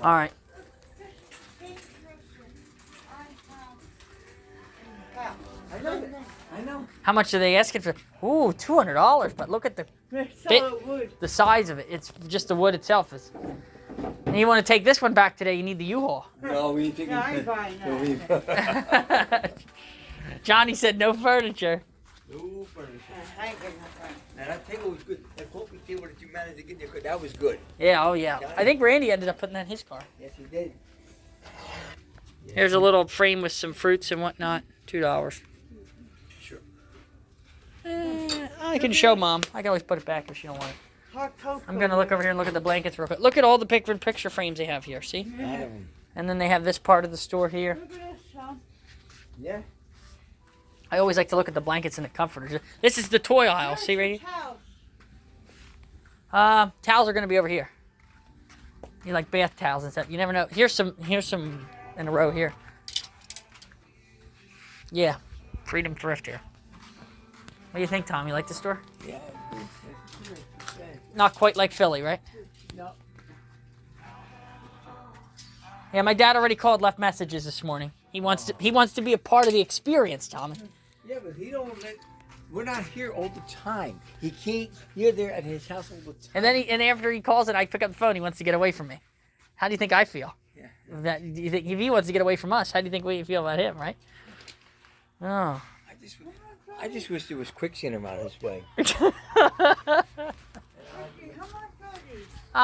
All right. I know that. I know. How much are they asking for? Ooh, $200. But look at the the size of it. It's just the wood itself is. And you want to take this one back today? You need the U-Haul. No, we ain't taking I ain't buying that. Johnny said no furniture. No furniture. I ain't getting no furniture. And that table was good. That coffee table that you managed to get there, that was good. Yeah, oh yeah. I think Randy ended up putting that in his car. Yes, he did. Here's a little frame with some fruits and whatnot. $2. Sure. I can show Mom. I can always put it back if she don't want it. Hot cocoa. I'm gonna look over here and look at the blankets real quick. Look at all the picture frames they have here. See? A lot of them. And then they have this part of the store here. Look at this, Tom. Yeah. I always like to look at the blankets and the comforters. This is the toy aisle. See right here? Towels. Towels are gonna be over here. You like bath towels and stuff. You never know. Here's some in a row here. Yeah, Freedom Thrift here. What do you think, Tom? You like the store? Yeah. Not quite like Philly, right? No. Yeah, my dad already called, left messages this morning. He wants to be a part of the experience, Tommy. Yeah, but he don't let. We're not here all the time. He can't. You're there at his house all the time. And then after he calls and I pick up the phone, he wants to get away from me. How do you think I feel? Yeah. Do you think if he wants to get away from us, how do you think we feel about him, right? Oh. I just wish there was quicksand around his way.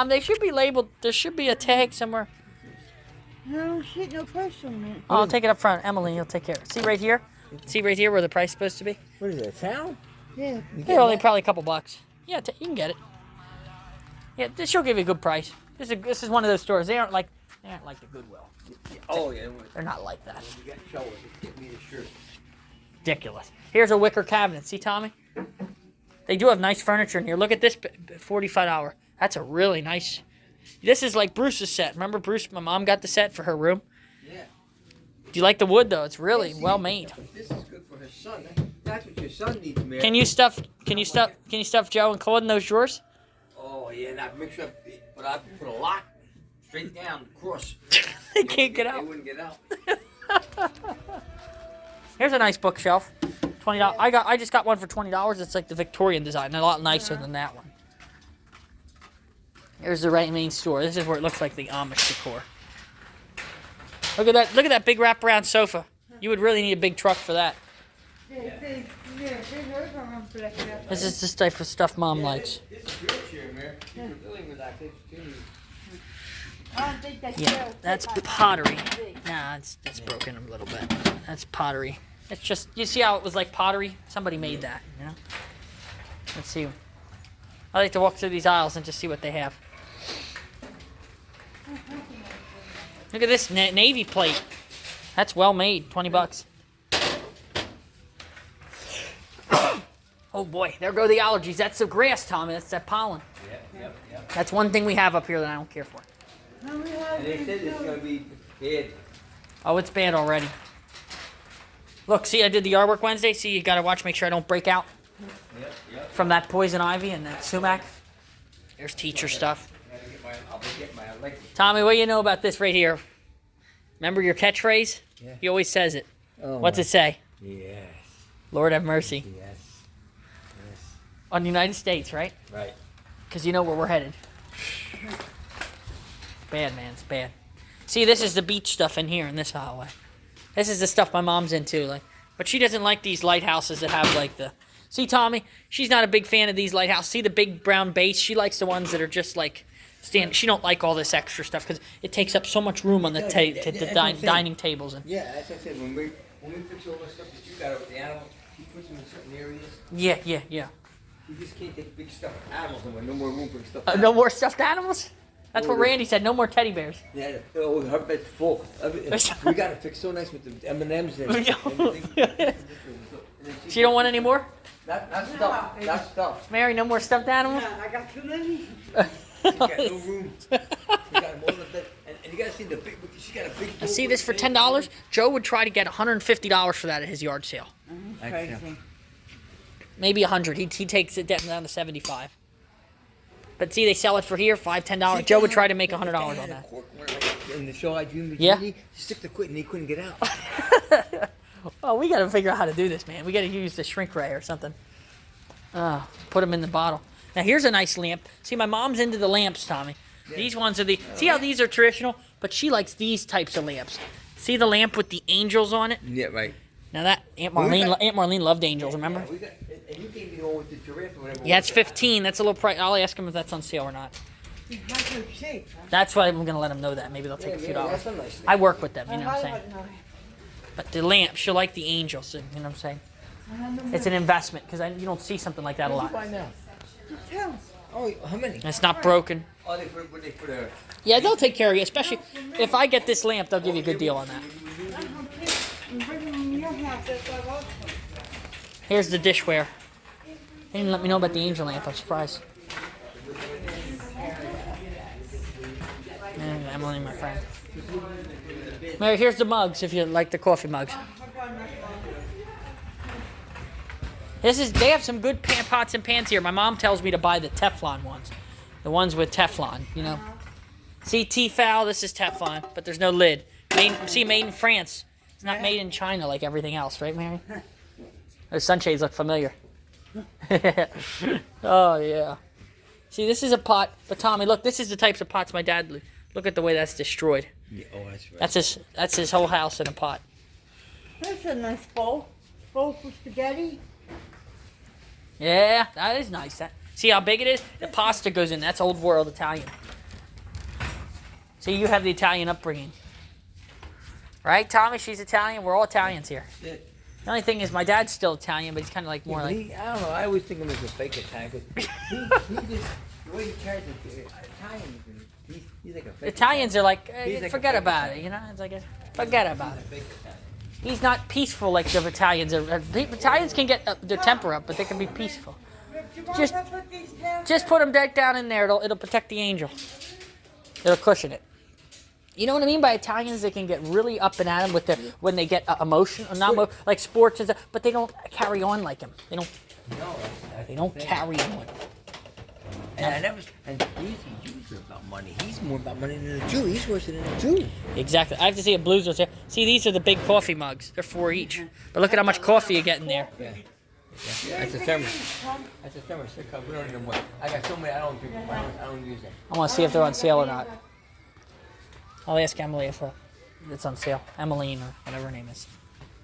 They should be labeled. There should be a tag somewhere. No shit, no price on it. Oh, I'll take it up front. Emily, you'll take care. See right here? See right here where the price is supposed to be? What is it, a towel? Yeah. They're only probably a couple bucks. Yeah, you can get it. Yeah, she'll give you a good price. This is one of those stores. They aren't like the Goodwill. Oh, yeah. They're not like that. You got to show us. Get me the shirt. Ridiculous. Here's a wicker cabinet. See, Tommy? They do have nice furniture in here. Look at this, $45. That's a really nice. This is like Bruce's set. Remember Bruce? My mom got the set for her room. Yeah. Do you like the wood though? It's really well made. This is good for his son. That's what your son needs, man. Can you stuff Joe and Claude in those drawers? Oh yeah, and I make sure, but I put a lock straight down across. They can't get out. They wouldn't get out. Here's a nice bookshelf. $20. I just got one for $20. It's like the Victorian design. A lot nicer than that one. Here's the main store. This is where it looks like the Amish decor. Look at that! Look at that big wraparound sofa. You would really need a big truck for that. This is the type of stuff Mom likes. This is your chair, man. You're really relaxed. I don't think that's Yeah, that's pottery. Nah, it's broken a little bit. That's pottery. It's just, you see how it was like pottery? Somebody made that, you know? Let's see. I like to walk through these aisles and just see what they have. Look at this navy plate. That's well made, $20. Oh boy, there go the allergies. That's the grass, Tommy. That's that pollen. Yep. That's one thing we have up here that I don't care for. And they said it's going to be bad. Oh, it's bad already. Look, see, I did the yard work Wednesday. See, you got to watch, make sure I don't break out Yep. from that poison ivy and that sumac. There's teacher stuff. I'll get my electric. Tommy, what do you know about this right here? Remember your catchphrase? Yeah. He always says it. Oh, What's it say? Yes. Lord have mercy. Yes. On the United States, right? Right. Because you know where we're headed. Bad, man. It's bad. See, this is the beach stuff in here in this hallway. This is the stuff my mom's into. But she doesn't like these lighthouses that have like the... See, Tommy? She's not a big fan of these lighthouses. See the big brown base? She likes the ones that are just like... She don't like all this extra stuff because it takes up so much room on the dining tables. And Yeah, as I said, when we fix all the stuff that you got with the animals, he puts them in certain areas. Yeah. You just can't take big stuffed animals and no more room for stuffed No animals. more stuffed animals? That's what Randy said. No more teddy bears. Yeah, oh, her bed's full. We got it fixed so nice with the M&Ms and everything. She don't want any more? Not stuff. Not stuff. Mary, no more stuffed animals? Yeah, I got too many. She got no room. She got more than that. And you gotta see the big. She got a big. I see this for $10. Joe would try to get $150 for that at his yard sale. Crazy. Maybe $100. He takes it down to $75. But see, they sell it for here $5, $10. Joe would try to make $100 on that. in the show I Dream of Yeah. Genie, he stuck the quit and he couldn't get out. Oh, we got to figure out how to do this, man. We got to use the shrink ray or something. Put them in the bottle. Now, here's a nice lamp. See, my mom's into the lamps, Tommy. Yeah. These ones are the... See how these are traditional? But she likes these types of lamps. See the lamp with the angels on it? Yeah, right. Now, that... Aunt Well, we Marlene got- loved angels, remember? Yeah, we got, and you gave me the one with the giraffe or whatever. Yeah, it's 15. That's a little price. I'll ask him if that's on sale or not. That's so cheap. That's why I'm going to let him know that. Maybe they'll take a few dollars. That's a nice thing. I work with them, you know what I'm saying? I But the lamp, she'll like the angels, you know what I'm saying? It's an investment, because you don't see something like that a What'd you lot. buy now? Tell. Oh, how many? It's not broken. Oh, they put a... Yeah, they'll take care of you, especially if I get this lamp, they'll give you a good deal on that. I'm bringing them in your house. That's what I want. Here's the dishware. They didn't let me know about the angel lamp. I'm surprised. Emily, my friend. Mary, here's the mugs if you like the coffee mugs. They have some good pots and pans here. My mom tells me to buy the Teflon ones. The ones with Teflon, you know. See, Tefal, this is Teflon, but there's no lid. Made in France. It's not made in China like everything else, right, Mary? Those sunshades look familiar. Oh, yeah. See, this is a pot. But, Tommy, look, this is the types of pots my dad... Look at the way that's destroyed. Yeah, oh, that's right. That's his whole house in a pot. That's a nice bowl. Bowl for spaghetti. Yeah, that is nice. See how big it is? The pasta goes in. That's old world Italian. See, you have the Italian upbringing. Right, Tommy? She's Italian. We're all Italians here. Yeah. The only thing is my dad's still Italian, but he's kind of like more Yeah, like... I don't know. I always think of him as a fake Italian. 'Cause he just, the way he carries it, Italian, he's like a fake Italians are like, He's like a forget fake about it, you know? It's like, forget about it. Fake Italian. He's not peaceful like the Italians are. Italians can get their temper up, but they can be peaceful. Do you mind Just- if I put these down? Just put them dead down in there. It'll protect the angel. It'll cushion it. You know what I mean by Italians? They can get really up and at them with their when they get emotional, like sports and stuff, but they don't carry on like them. They don't. No, They don't carry on. And I never. And Jews are about money. He's more about money than a Jew. He's worse than a Jew. Exactly. I have to see a blues here. See, these are the big coffee mugs. They're 4 each. But look at how much coffee you get in there. Yeah. That's a thermos. That's a thermos. We don't even want. I got so many. I don't drink them. I don't use them. I want to see if they're on sale or not. I'll ask Emily if it's on sale. Emmeline or whatever her name is.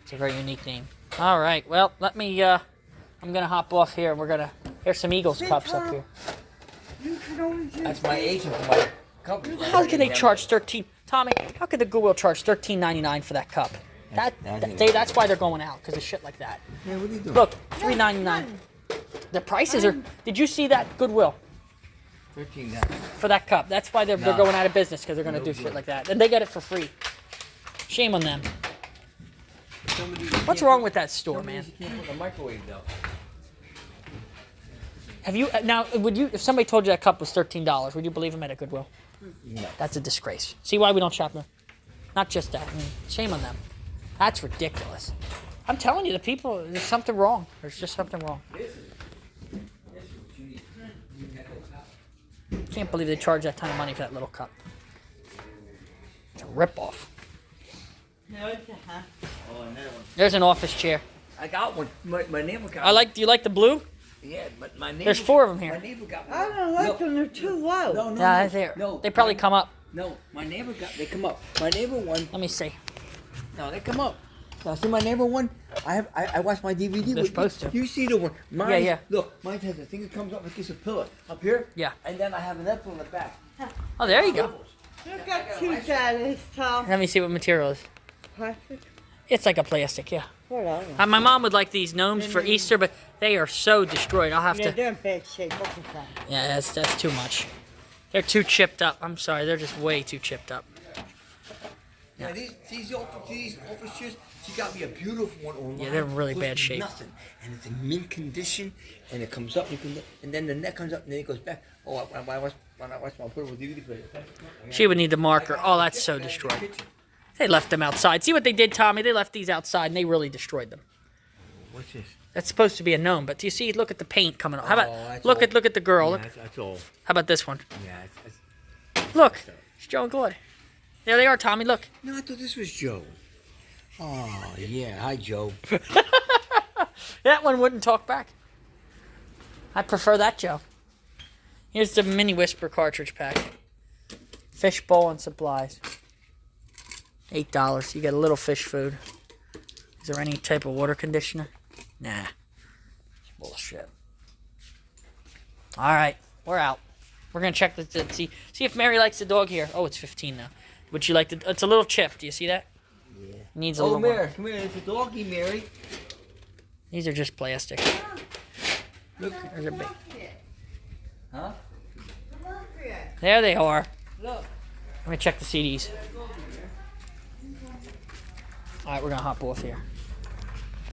It's a very unique name. All right. Well, let me. I'm gonna hop off here. Here's some Eagles cups up here. You can always use That's my agent for my company. How can they charge 13? Tommy, how could the Goodwill charge $13.99 for that cup? That's why they're going out because of shit like that. Yeah, what are you doing? Look, $3.99. The prices are. Did you see that Goodwill 13 now. for that cup? That's why they're No. going out of business because they're gonna No do shit good. like that. And they get it for free. Shame on them. Somebody What's can't wrong put- with that store, somebody man? can't put in the microwave though. Have you now? Would you, if somebody told you that cup was $13, would you believe them at a Goodwill? No. That's a disgrace. See why we don't shop there? Not just that. I mean, shame on them. That's ridiculous. I'm telling you, the people. There's something wrong. There's just something wrong. Can't believe they charge that ton of money for that little cup. It's a ripoff. No, it's a huh? Oh, another one. There's an office chair. I got one. My neighbor got. Do you like the blue? Yeah, but my neighbor. There's 4 of them My here. neighbor got. I don't like them. They're too low. No, Yeah, no. there. No, They probably come up. No, my neighbor got. They come up. My neighbor one. Let me see. No, they come up. Now see my neighbor one. I watched my DVD. They're supposed to. You see the one? Mine. Yeah, yeah. Look, mine has a thing that comes up like this, a pillow up here. Yeah. And then I have an apple in the back. Oh, there you go. Look how cute that is, Tom. Let me see what material it is. Plastic. It's like a plastic, yeah. What else? My mom would like these gnomes for Easter, but they are so destroyed. I'll have Yeah, to. they're in bad shape. Look at that. Yeah, that's too much. They're too chipped up. I'm sorry, they're just way too chipped up. Yeah. These office chairs. She got me a beautiful one online. Yeah, they're in really Cost bad me shape. Nothing, and it's in mint condition, and it comes up. And then the neck comes up, and then it goes back. Oh, when I watch my portable DVD player. She would need the marker. Oh, that's so destroyed. They left them outside. See what they did, Tommy? They left these outside, and they really destroyed them. What's this? That's supposed to be a gnome, but do you see? Look at the paint coming off. How Oh, about that's look old. at the girl? Yeah, Look. that's all. How about this one? Yeah, Look, it's Joe and Claude. There they are, Tommy. Look. No, I thought this was Joe. Oh, yeah. Hi, Joe. That one wouldn't talk back. I prefer that, Joe. Here's the mini Whisper cartridge pack. Fish bowl and supplies. $8. You get a little fish food. Is there any type of water conditioner? Nah. It's bullshit. Alright, we're out. We're gonna check the see if Mary likes the dog here. Oh, it's 15 now. Would you like the it's a little chip. Do you see that? Yeah. Needs a little Mary, more. come here. It's a doggy, Mary. These are just plastic. Look. There's a big. Huh? There they are. Look. Let me check the CDs. Alright, we're gonna hop off here.